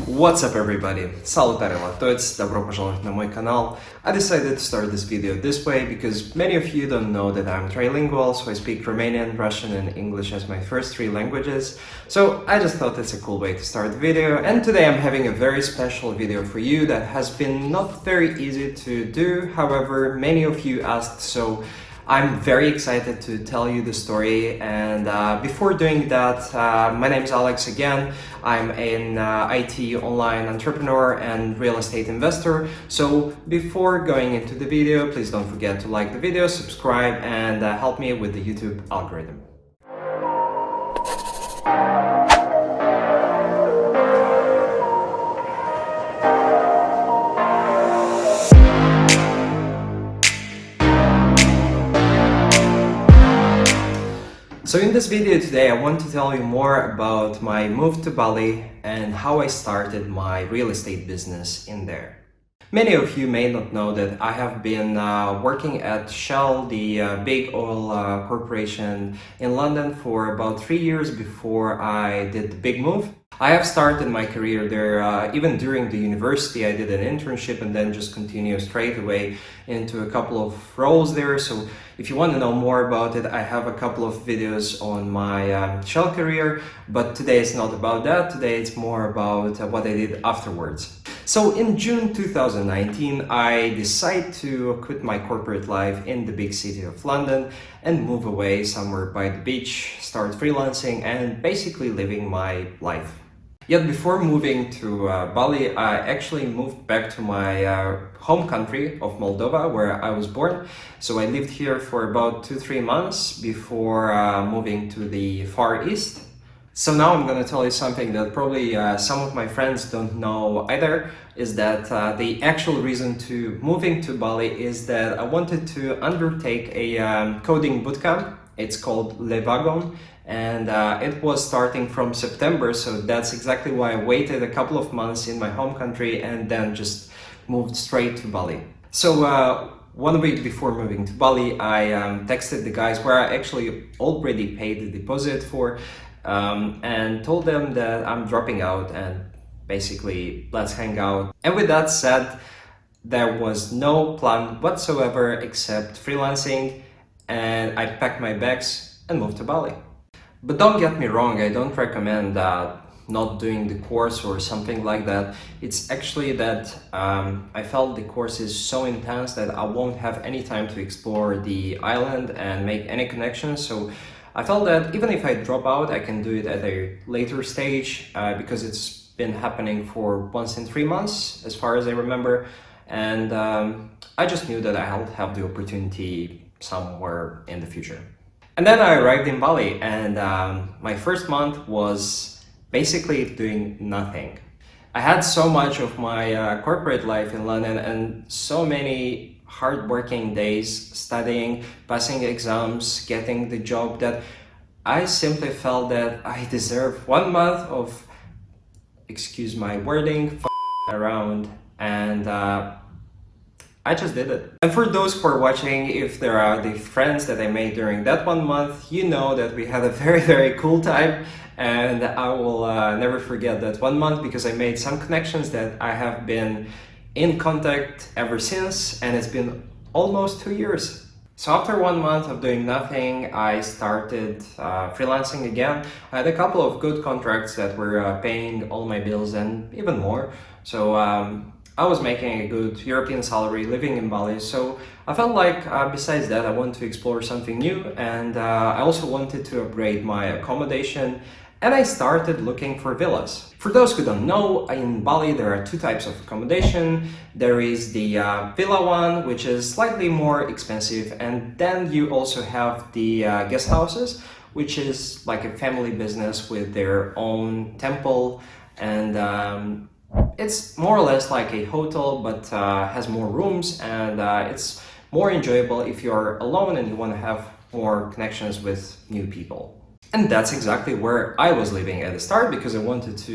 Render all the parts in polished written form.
What's up everybody? Salutare latoți, добро пожаловать на мой канал. I decided to start this video this way because many of you don't know that I'm trilingual, so I speak Romanian, Russian and English as my first three languages. So I just thought it's a cool way to start the video, and today I'm having a very special video for you that has been not very easy to do. However, many of you asked, so I'm very excited to tell you the story. And before doing that, my name is Alex again. I'm an IT online entrepreneur and real estate investor. So before going into the video, please don't forget to like the video, subscribe, and help me with the YouTube algorithm. So in this video today, I want to tell you more about my move to Bali and how I started my real estate business in there. Many of you may not know that I have been working at Shell, the big oil corporation in London, for about 3 years before I did the big move. I have started my career there even during the university. I did an internship and then just continued straight away into a couple of roles there. So if you want to know more about it, I have a couple of videos on my Shell career, but today it's not about that. Today it's more about what I did afterwards. So in June 2019, I decided to quit my corporate life in the big city of London and move away somewhere by the beach, start freelancing and basically living my life. Yet before moving to Bali, I actually moved back to my home country of Moldova, where I was born. So I lived here for about 2-3 months before moving to the Far East. So now I'm going to tell you something that probably some of my friends don't know either, is that the actual reason to moving to Bali is that I wanted to undertake a coding bootcamp. It's called Levagon, and it was starting from September, so that's exactly why I waited a couple of months in my home country and then just moved straight to Bali. So 1 week before moving to Bali, I texted the guys where I actually already paid the deposit for, and told them that I'm dropping out and basically let's hang out. And with that said, there was no plan whatsoever except freelancing, and I packed my bags and moved to Bali. But don't get me wrong, I don't recommend not doing the course or something like that. It's actually that I felt the course is so intense that I won't have any time to explore the island and make any connections. So I felt that even if I drop out, I can do it at a later stage because it's been happening for once in 3 months, as far as I remember. And I just knew that I'll have the opportunity somewhere in the future. And then I arrived in Bali, and my first month was basically doing nothing. I had so much of my corporate life in London and so many hard-working days studying, passing exams, getting the job, that I simply felt that I deserve 1 month of, excuse my wording, around, and I just did it. And for those who are watching, if there are the friends that I made during that 1 month, you know that we had a very cool time, and I will never forget that 1 month because I made some connections that I have been in contact ever since, and it's been almost 2 years. So after 1 month of doing nothing, I started freelancing again. I had a couple of good contracts that were paying all my bills and even more. So I was making a good European salary living in Bali, so I felt like besides that I want to explore something new, and I also wanted to upgrade my accommodation, and I started looking for villas. For those who don't know, in Bali there are 2 types of accommodation. There is the villa one, which is slightly more expensive, and then you also have the guest houses, which is like a family business with their own temple, and it's more or less like a hotel, but has more rooms, and it's more enjoyable if you're alone and you want to have more connections with new people. And that's exactly where I was living at the start, because I wanted to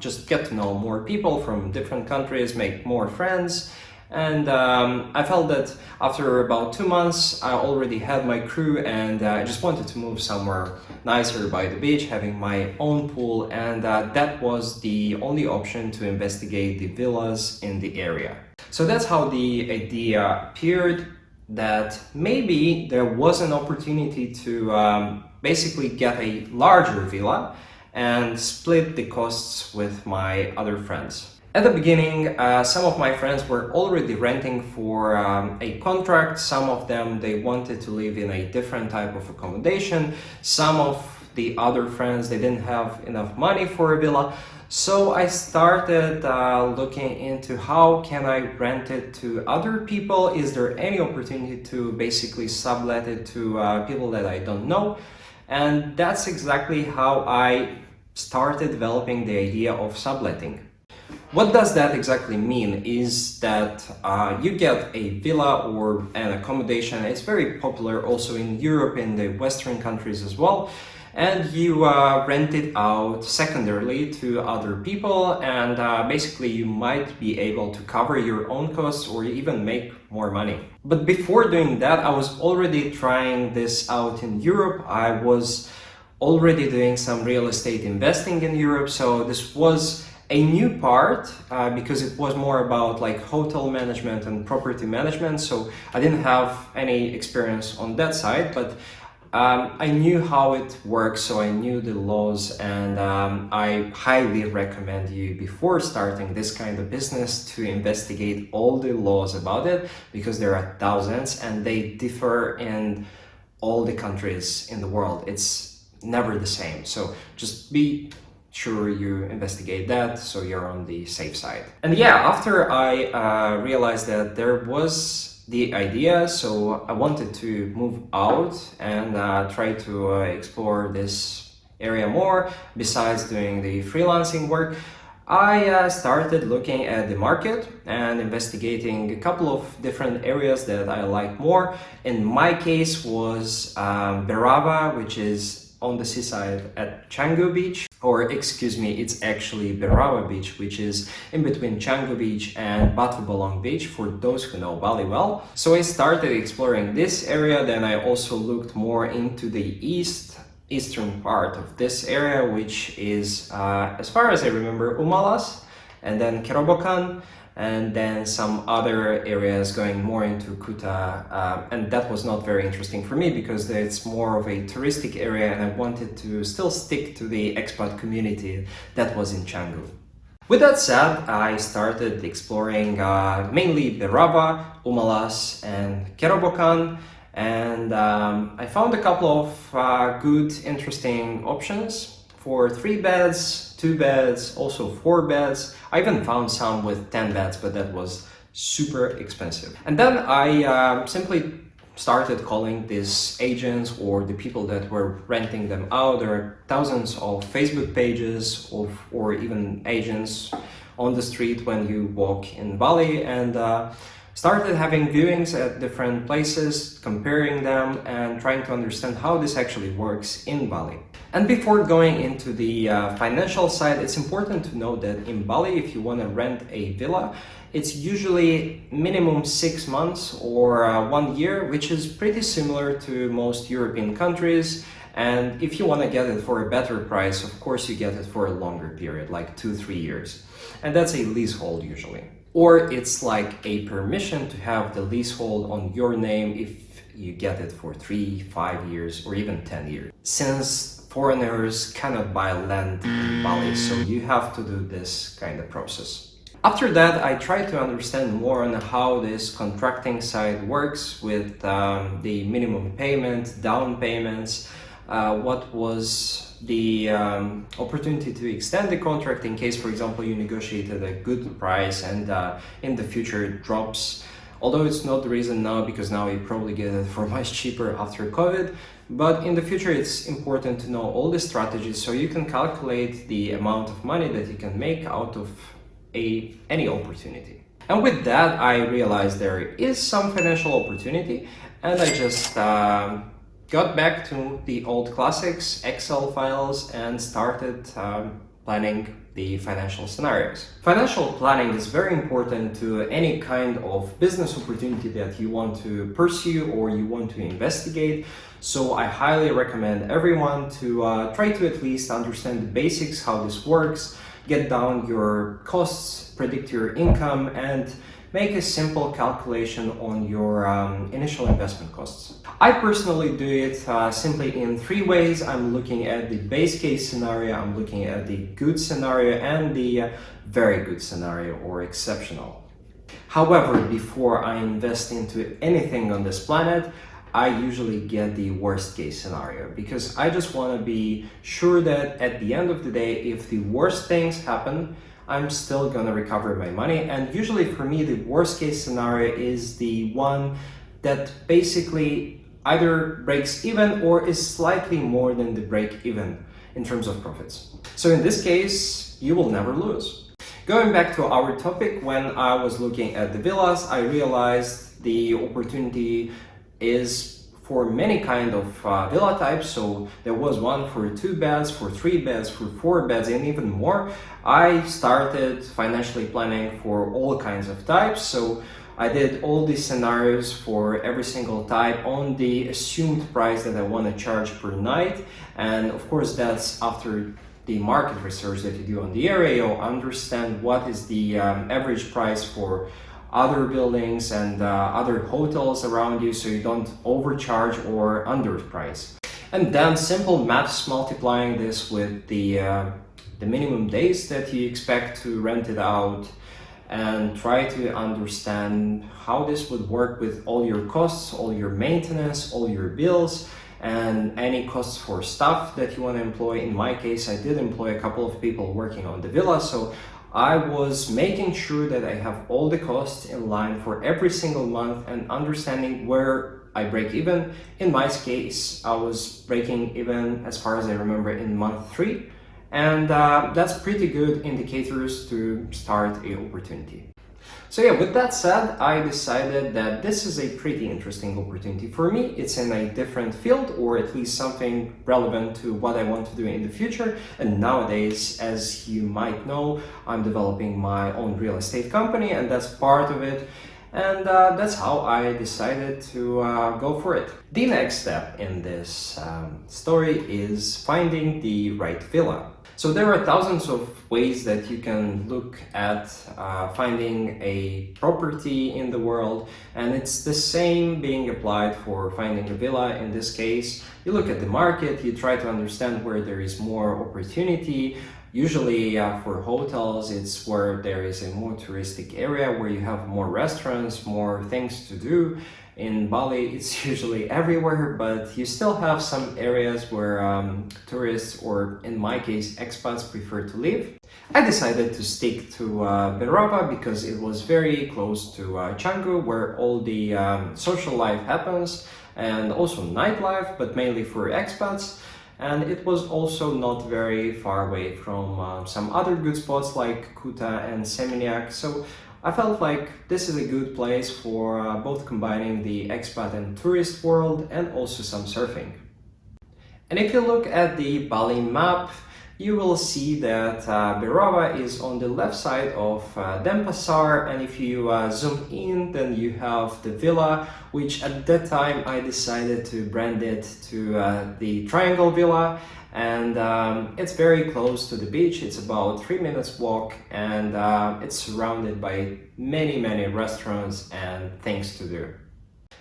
just get to know more people from different countries, make more friends, And I felt that after about 2 months, I already had my crew, and I just wanted to move somewhere nicer by the beach, having my own pool, and that was the only option to investigate the villas in the area. So that's how the idea appeared, that maybe there was an opportunity to basically get a larger villa and split the costs with my other friends. At the beginning, some of my friends were already renting for a contract. Some of them, they wanted to live in a different type of accommodation. Some of the other friends, they didn't have enough money for a villa. So I started looking into how can I rent it to other people. Is there any opportunity to basically sublet it to people that I don't know? And that's exactly how I started developing the idea of subletting. What does that exactly mean is that you get a villa or an accommodation. It's very popular also in Europe, in the Western countries as well. And you rent it out secondarily to other people, and basically you might be able to cover your own costs or even make more money. But before doing that, I was already trying this out in Europe. I was already doing some real estate investing in Europe, so this was a new part because it was more about like hotel management and property management. So I didn't have any experience on that side, but I knew how it works, so I knew the laws, and I highly recommend you before starting this kind of business to investigate all the laws about it, because there are thousands and they differ in all the countries in the world. It's never the same. So just be sure you investigate that so you're on the safe side. And yeah, after I realized that there was the idea, so I wanted to move out and try to explore this area more besides doing the freelancing work. I started looking at the market and investigating a couple of different areas that I like more. In my case was Berava, which is on the seaside at Canggu Beach, or excuse me, it's actually Berava Beach, which is in between Canggu Beach and Batu Bolong Beach, for those who know Bali well. So I started exploring this area, then I also looked more into the eastern part of this area, which is, as far as I remember, Umalas, and then Kerobokan, and then some other areas going more into Kuta, and that was not very interesting for me because it's more of a touristic area and I wanted to still stick to the expat community that was in Canggu. With that said, I started exploring mainly Berava, Umalas, and Kerobokan, and I found a couple of good, interesting options for 3 beds, 2 beds, also 4 beds. I even found some with 10 beds, but that was super expensive. And then I simply started calling these agents or the people that were renting them out. There are thousands of Facebook pages or even agents on the street when you walk in Bali, and started having viewings at different places, comparing them and trying to understand how this actually works in Bali. And before going into the financial side, it's important to know that in Bali, if you want to rent a villa, it's usually minimum 6 months or 1 year, which is pretty similar to most European countries. And if you want to get it for a better price, of course you get it for a longer period, like 2-3 years. And that's a leasehold usually. Or it's like a permission to have the leasehold on your name if you get it for 3-5 years or even 10 years. Since foreigners cannot buy land in Bali, so you have to do this kind of process. After that, I tried to understand more on how this contracting side works with the minimum payment, down payments, what was the opportunity to extend the contract in case, for example, you negotiated a good price and in the future it drops. Although it's not the reason now, because now you probably get it for much cheaper after COVID. But in the future, it's important to know all the strategies so you can calculate the amount of money that you can make out of any opportunity. And with that, I realized there is some financial opportunity, and I just got back to the old classics, Excel files, and started planning the financial scenarios. Financial planning is very important to any kind of business opportunity that you want to pursue or you want to investigate. So I highly recommend everyone to try to at least understand the basics, how this works, get down your costs, predict your income, and make a simple calculation on your initial investment costs. I personally do it simply in three ways. I'm looking at the base case scenario, I'm looking at the good scenario, and the very good scenario or exceptional. However, before I invest into anything on this planet, I usually get the worst case scenario because I just want to be sure that at the end of the day, if the worst things happen, I'm still gonna recover my money. And usually for me, the worst case scenario is the one that basically either breaks even or is slightly more than the break even in terms of profits. So in this case, you will never lose. Going back to our topic, when I was looking at the villas, I realized the opportunity is for many kind of villa types. So there was one for 2 beds, for 3 beds, for 4 beds, and even more. I started financially planning for all kinds of types. So I did all these scenarios for every single type on the assumed price that I want to charge per night. And of course, that's after the market research that you do on the area. You'll understand what is the average price for other buildings and other hotels around you, so you don't overcharge or underprice. And then simple maths, multiplying this with the minimum days that you expect to rent it out, and try to understand how this would work with all your costs, all your maintenance, all your bills, and any costs for staff that you want to employ. In my case, I did employ a couple of people working on the villa, so I was making sure that I have all the costs in line for every single month and understanding where I break even. In my case, I was breaking even, as far as I remember, in month 3. And that's pretty good indicators to start a opportunity. So yeah, with that said, I decided that this is a pretty interesting opportunity for me. It's in a different field, or at least something relevant to what I want to do in the future. And nowadays, as you might know, I'm developing my own real estate company, and that's part of it. And that's how I decided to go for it. The next step in this story is finding the right villa. So there are thousands of ways that you can look at finding a property in the world, and it's the same being applied for finding a villa. In this case, you look at the market, you try to understand where there is more opportunity. Usually for hotels, it's where there is a more touristic area, where you have more restaurants, more things to do. In Bali, it's usually everywhere, but you still have some areas where tourists, or in my case, expats, prefer to live. I decided to stick to Berava because it was very close to Canggu, where all the social life happens, and also nightlife, but mainly for expats. And it was also not very far away from some other good spots like Kuta and Seminyak. So I felt like this is a good place for both combining the expat and tourist world, and also some surfing. And if you look at the Bali map, you will see that Berava is on the left side of Denpasar, and if you zoom in, then you have the villa, which at that time I decided to brand it to the Triangle Villa. And it's very close to the beach. It's about 3 minutes walk, and it's surrounded by many restaurants and things to do.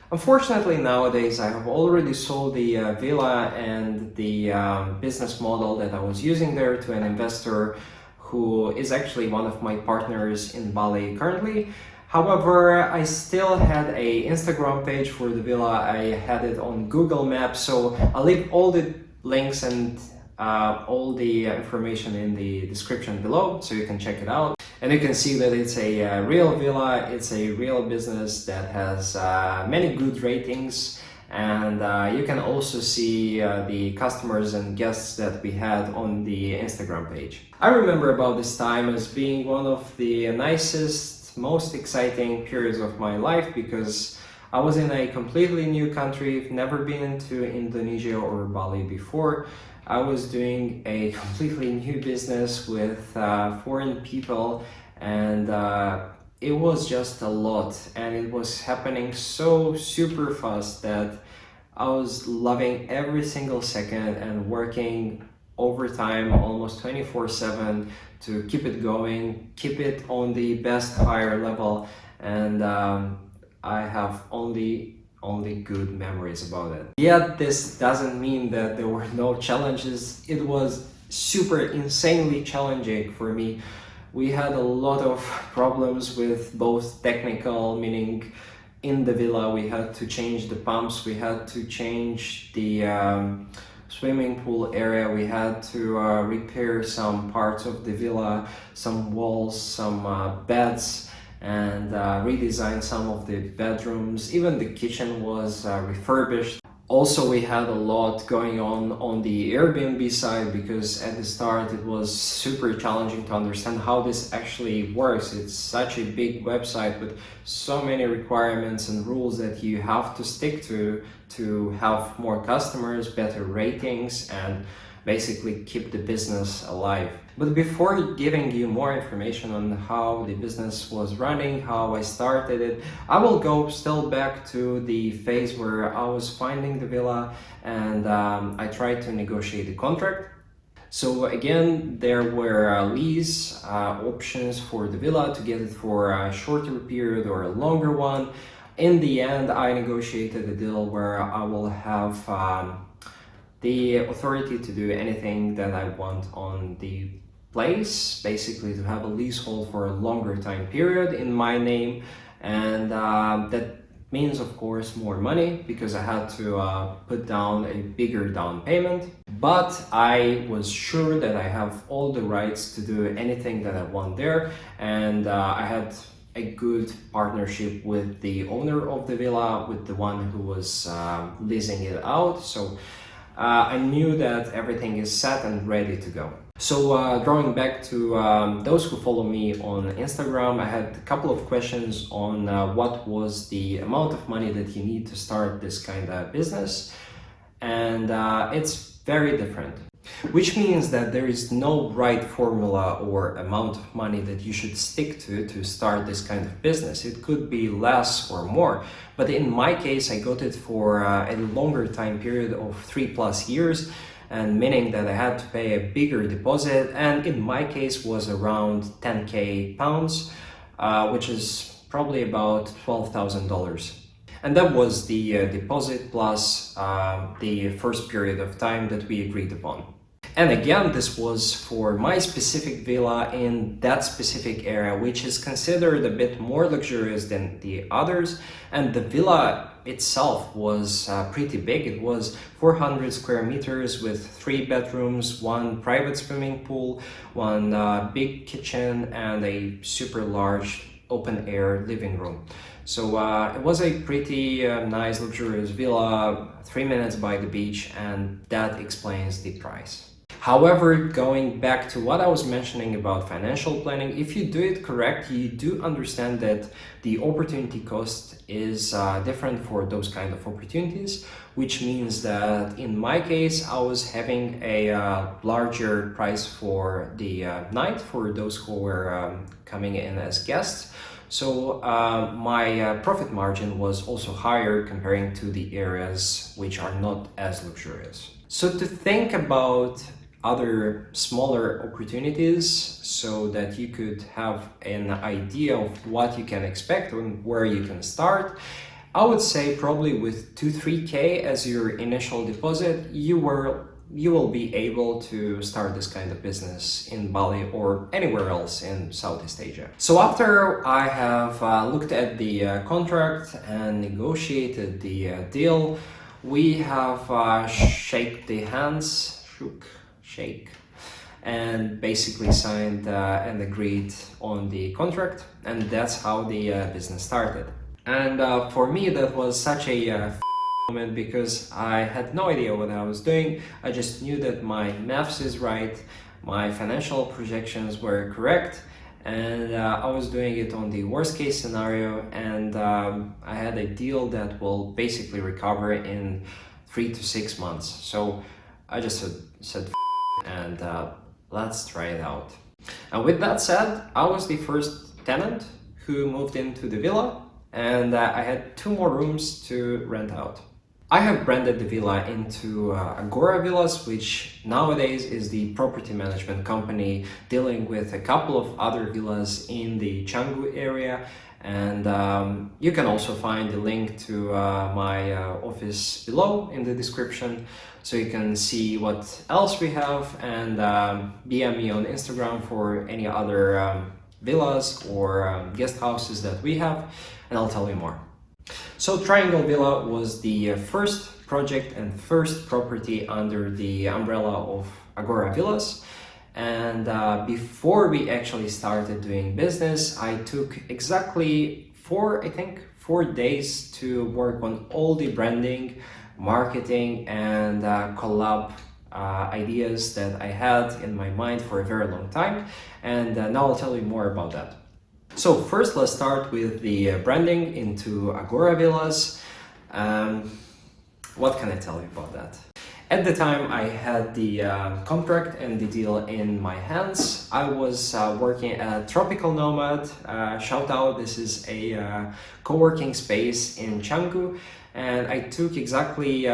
Unfortunately, nowadays I have already sold the villa and the business model that I was using there to an investor who is actually one of my partners in Bali currently. However, I still had a Instagram page for the villa. I had it on Google Maps, so I'll leave all the links and all the information in the description below, so you can check it out. And you can see that it's a real villa, it's a real business that has many good ratings, and you can also see the customers and guests that we had on the Instagram page. I remember about this time as being one of the nicest, most exciting periods of my life, because I was in a completely new country, never been to Indonesia or Bali before. I was doing a completely new business with foreign people, and it was just a lot, and it was happening so super fast that I was loving every single second and working overtime almost 24/7 to keep it going, keep it on the best higher level, and I have only good memories about it. Yet this doesn't mean that there were no challenges. It was super insanely challenging for me. We had a lot of problems with both technical, meaning in the villa we had to change the pumps, we had to change the swimming pool area, we had to repair some parts of the villa, some walls, some beds, and redesign some of the bedrooms. Even the kitchen was refurbished. Also, we had a lot going on the Airbnb side, because at the start it was super challenging to understand how this actually works. It's such a big website with so many requirements and rules that you have to stick to have more customers, better ratings, and basically keep the business alive. But before giving you more information on how the business was running, how I started it, I will go still back to the phase where I was finding the villa, and I tried to negotiate the contract. So again, there were lease options for the villa to get it for a shorter period or a longer one. In the end, I negotiated a deal where I will have the authority to do anything that I want on the place, basically to have a leasehold for a longer time period in my name, and that means of course more money, because I had to put down a bigger down payment. But I was sure that I have all the rights to do anything that I want there, and I had a good partnership with the owner of the villa, with the one who was leasing it out. So I knew that everything is set and ready to go. So drawing back to those who follow me on Instagram, I had a couple of questions on what was the amount of money that you need to start this kind of business, and it's very different. Which means that there is no right formula or amount of money that you should stick to start this kind of business. It could be less or more, but in my case I got it for a longer time period of 3+ years, and meaning that I had to pay a bigger deposit, and in my case was around 10k pounds, which is probably about $12,000. And that was the deposit plus the first period of time that we agreed upon. And again, this was for my specific villa in that specific area, which is considered a bit more luxurious than the others. And the villa itself was pretty big. It was 400 square meters with 3 bedrooms, 1 private swimming pool, 1 big kitchen, and a super large open air living room. So it was a pretty nice luxurious villa, 3 minutes by the beach, and that explains the price. However, going back to what I was mentioning about financial planning, if you do it correct, you do understand that the opportunity cost is different for those kind of opportunities, which means that in my case, I was having a larger price for the night for those who were coming in as guests. So my profit margin was also higher comparing to the areas which are not as luxurious. So to think about other smaller opportunities so that you could have an idea of what you can expect and where you can start, I would say probably with 2-3k as your initial deposit, you will be able to start this kind of business in Bali or anywhere else in Southeast Asia. So after I have looked at the contract and negotiated the deal, we have shake and basically signed and agreed on the contract, and that's how the business started. And for me that was such a moment, because I had no idea what I was doing. I just knew that my maths is right, my financial projections were correct, and I was doing it on the worst case scenario, and I had a deal that will basically recover in 3 to 6 months. So I just said, said and let's try it out. And with that said, I was the first tenant who moved into the villa, and I had 2 more rooms to rent out. I have branded the villa into Agora Villas, which nowadays is the property management company dealing with a couple of other villas in the Canggu area. And you can also find the link to my office below in the description, so you can see what else we have, and DM me on Instagram for any other villas or guest houses that we have, and I'll tell you more. So Triangle Villa was the first project and first property under the umbrella of Agora Villas. And before we actually started doing business, I took exactly 4 days to work on all the branding, marketing, and collab ideas that I had in my mind for a very long time. And now I'll tell you more about that. So first, let's start with the branding into Agora Villas. What can I tell you about that? At the time, I had the contract and the deal in my hands. I was working at Tropical Nomad. Shout out, this is a co-working space in Canggu. And I took exactly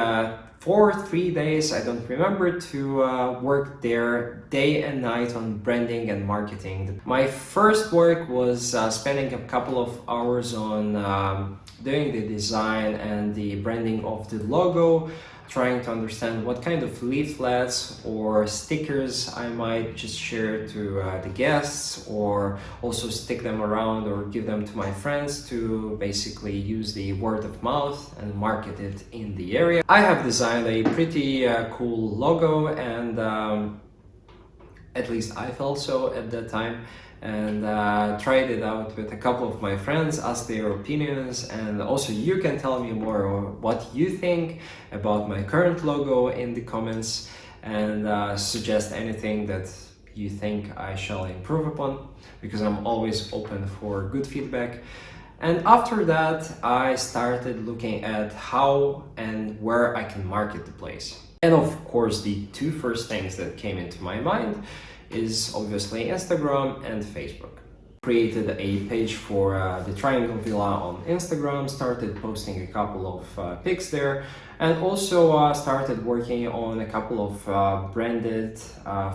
3 days, I don't remember, to work there day and night on branding and marketing. My first work was spending a couple of hours on doing the design and the branding of the logo, trying to understand what kind of leaflets or stickers I might just share to the guests, or also stick them around or give them to my friends to basically use the word of mouth and market it in the area. I have designed a pretty cool logo, and at least I felt so at that time, and tried it out with a couple of my friends, asked their opinions, and also you can tell me more what you think about my current logo in the comments, and suggest anything that you think I shall improve upon, because I'm always open for good feedback. And after that, I started looking at how and where I can market the place. And of course, the 2 first things that came into my mind is obviously Instagram and Facebook. Created a page for the Triangle Villa on Instagram, started posting a couple of pics there, and also started working on a couple of branded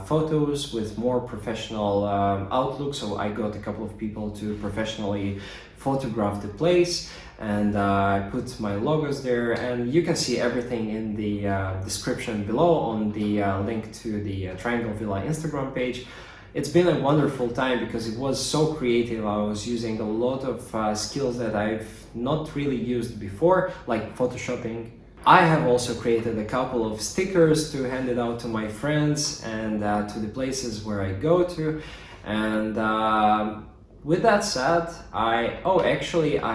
photos with more professional outlook. So I got a couple of people to professionally photograph the place, and I put my logos there, and you can see everything in the description below on the link to the Triangle Villa Instagram page. It's been a wonderful time because it was so creative. I was using a lot of skills that I've not really used before, like photoshopping. I have also created a couple of stickers to hand it out to my friends and to the places where I go to. And with that said, I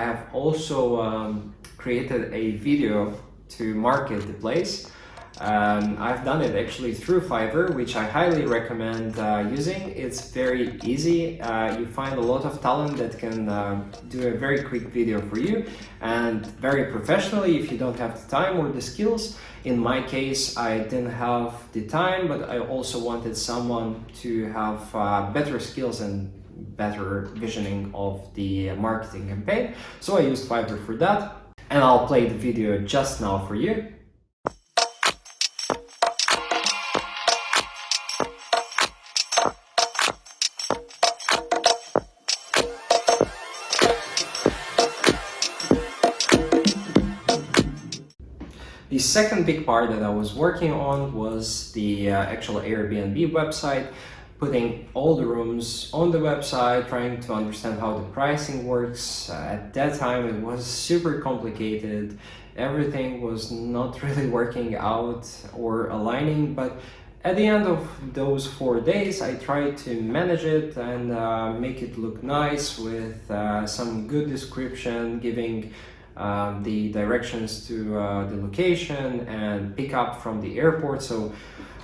have also created a video to market the place. I've done it actually through Fiverr, which I highly recommend using. It's very easy. You find a lot of talent that can do a very quick video for you, and very professionally if you don't have the time or the skills. In my case, I didn't have the time, but I also wanted someone to have better skills and better visioning of the marketing campaign. So I used Fiverr for that, and I'll play the video just now for you. The second big part that I was working on was the actual Airbnb website, putting all the rooms on the website, trying to understand how the pricing works. At that time it was super complicated. Everything was not really working out or aligning, but at the end of those 4 days I tried to manage it and make it look nice with some good description, giving the directions to the location and pick up from the airport. So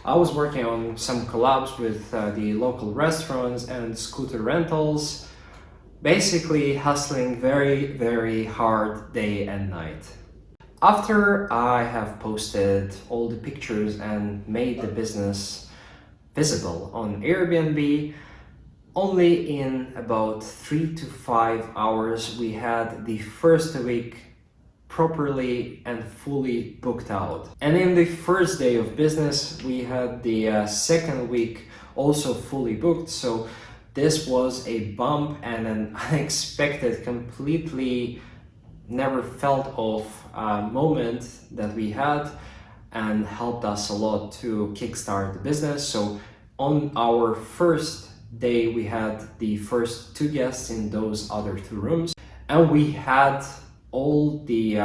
I was working on some collabs with the local restaurants and scooter rentals, basically hustling very hard day and night. After I have posted all the pictures and made the business visible on Airbnb, only in about 3 to 5 hours we had the first week properly and fully booked out. And in the first day of business we had the second week also fully booked. So this was a bump and an unexpected, completely never felt of moment that we had, and helped us a lot to kickstart the business. So on our first day we had the first 2 guests in those other 2 rooms, and we had all the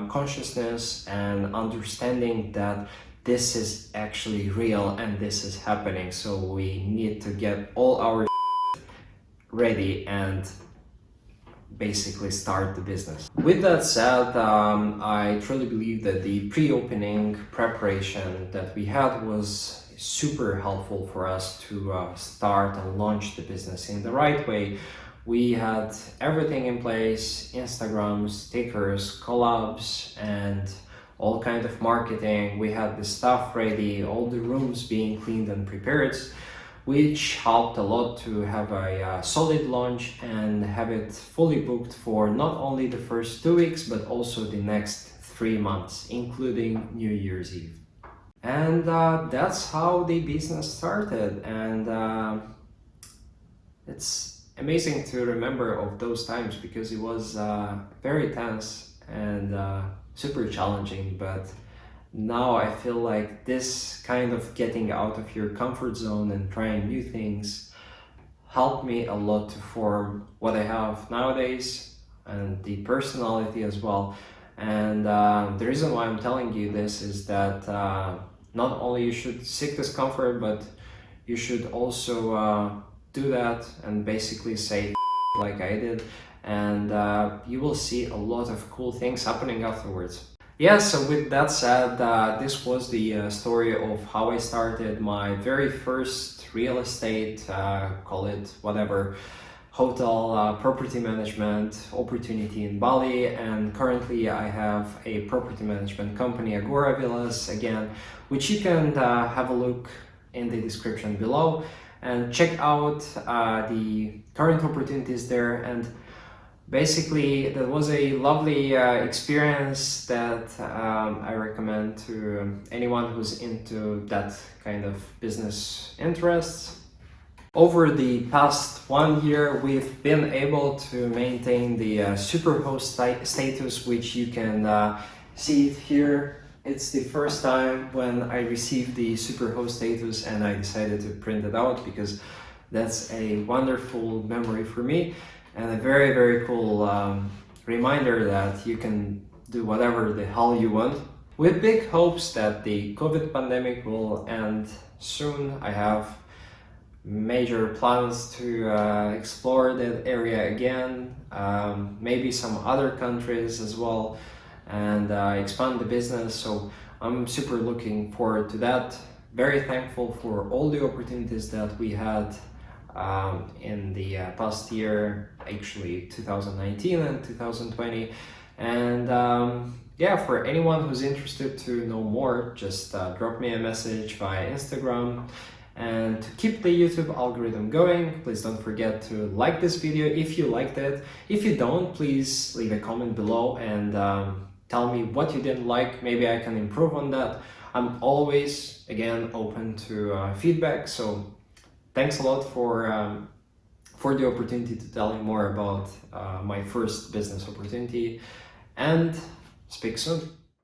consciousness and understanding that this is actually real and this is happening. So we need to get all our ready and basically start the business. With that said, I truly believe that the pre-opening preparation that we had was super helpful for us to start and launch the business in the right way. We had everything in place: Instagram, stickers, collabs, and all kind of marketing. We had the stuff ready, all the rooms being cleaned and prepared, which helped a lot to have a solid launch and have it fully booked for not only the first 2 weeks, but also the next 3 months, including New Year's Eve. And that's how the business started. And it's amazing to remember of those times because it was very tense and super challenging. But now I feel like this kind of getting out of your comfort zone and trying new things helped me a lot to form what I have nowadays, and the personality as well. And the reason why I'm telling you this is that not only you should seek this comfort, but you should also do that and basically say like I did, and you will see a lot of cool things happening afterwards. Yeah, so with that said, this was the story of how I started my very first real estate, call it whatever, hotel property management opportunity in Bali. And currently I have a property management company, Agora Villas, again, which you can have a look in the description below and check out the current opportunities there. And basically, that was a lovely experience that I recommend to anyone who's into that kind of business interests. Over the past 1 year, we've been able to maintain the Superhost status, which you can see it here. It's the first time when I received the Superhost status, and I decided to print it out because that's a wonderful memory for me. And a very, very cool reminder that you can do whatever the hell you want. With big hopes that the COVID pandemic will end soon. I have major plans to explore that area again, maybe some other countries as well, and expand the business. So I'm super looking forward to that. Very thankful for all the opportunities that we had in the past year, actually 2019 and 2020. And yeah, for anyone who's interested to know more, just drop me a message via Instagram. And to keep the YouTube algorithm going, please don't forget to like this video if you liked it. If you don't, please leave a comment below and tell me what you didn't like. Maybe I can improve on that. I'm always, again, open to feedback. So thanks a lot for the opportunity to tell you more about my first business opportunity, and speak soon.